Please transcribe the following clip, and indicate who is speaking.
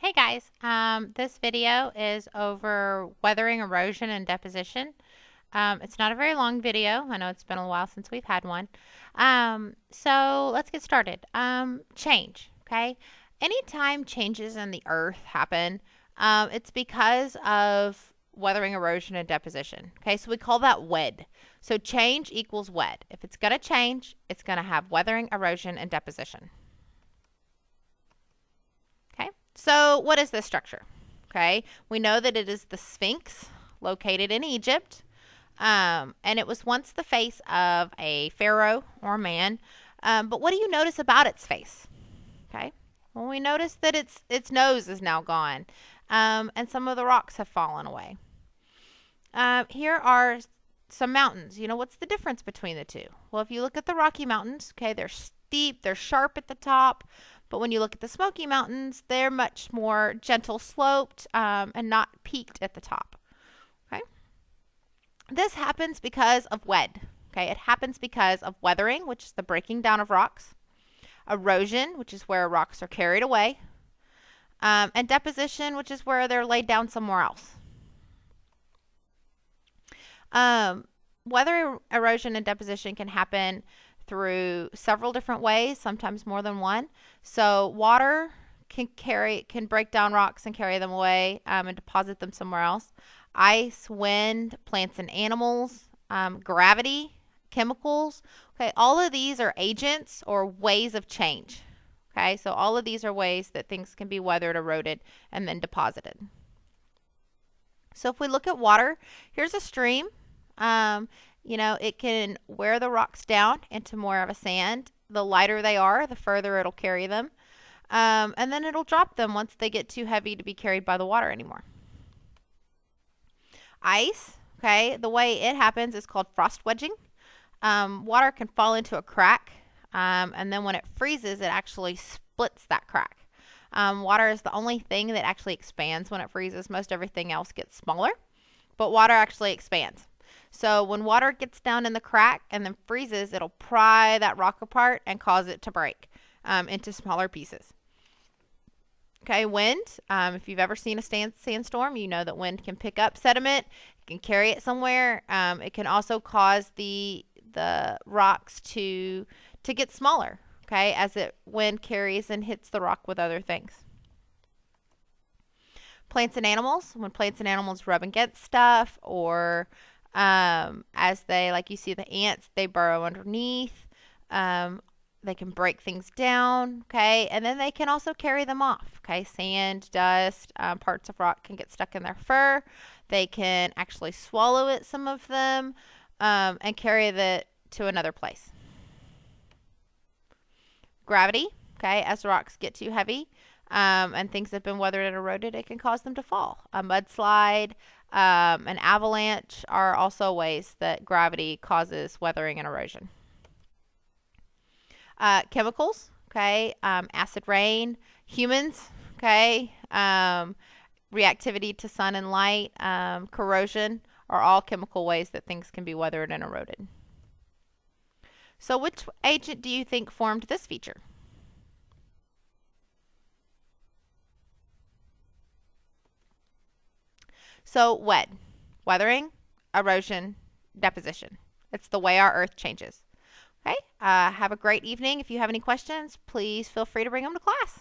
Speaker 1: Hey guys, this video is over weathering, erosion, and deposition. It's not a very long video. I know it's been a while since we've had one. So let's get started. Change, okay? Anytime changes in the earth happen, it's because of weathering, erosion, and deposition. Okay, so we call that WED. So change equals WED. If it's going to change, it's going to have weathering, erosion, and deposition. So what is this structure? Okay, we know that it is the Sphinx located in Egypt, and it was once the face of a pharaoh or man. But what do you notice about its face? Okay, well, we notice that its nose is now gone, and some of the rocks have fallen away. Here are some mountains. You know, what's the difference between the two? Well, if you look at the Rocky Mountains, okay, they're steep, they're sharp at the top. But when you look at the Smoky Mountains, they're much more gentle sloped and not peaked at the top. Okay. This happens because of WED. Okay. It happens because of weathering, which is the breaking down of rocks, erosion, which is where rocks are carried away, and deposition, which is where they're laid down somewhere else. Weather, erosion, and deposition can happen through several different ways, sometimes more than one. So water can break down rocks and carry them away and deposit them somewhere else. Ice, wind, plants and animals, gravity, chemicals. Okay, all of these are agents or ways of change. Okay, so all of these are ways that things can be weathered, eroded, and then deposited. So if we look at water, here's a stream. You know, it can wear the rocks down into more of a sand. The lighter they are, the further it'll carry them. And then it'll drop them once they get too heavy to be carried by the water anymore. Ice, okay, the way it happens is called frost wedging. Water can fall into a crack, and then when it freezes, it actually splits that crack. Water is the only thing that actually expands when it freezes. Most everything else gets smaller, but water actually expands. So when water gets down in the crack and then freezes, it'll pry that rock apart and cause it to break into smaller pieces. Okay, wind. If you've ever seen a sandstorm, you know that wind can pick up sediment, it can carry it somewhere. It can also cause the rocks to get smaller. Okay, as wind carries and hits the rock with other things. Plants and animals. When plants and animals rub against stuff, or as they, like you see the ants, they burrow underneath. They can break things down, okay? And then they can also carry them off, okay? Sand, dust, parts of rock can get stuck in their fur. They can actually swallow it, some of them, and carry it to another place. Gravity, okay? As rocks get too heavy and things have been weathered and eroded, it can cause them to fall. A mudslide, an avalanche are also ways that gravity causes weathering and erosion. Chemicals, okay, acid rain, humans, okay, reactivity to sun and light, corrosion are all chemical ways that things can be weathered and eroded. So which agent do you think formed this feature? So WED, weathering, erosion, deposition. It's the way our earth changes. Okay, have a great evening. If you have any questions, please feel free to bring them to class.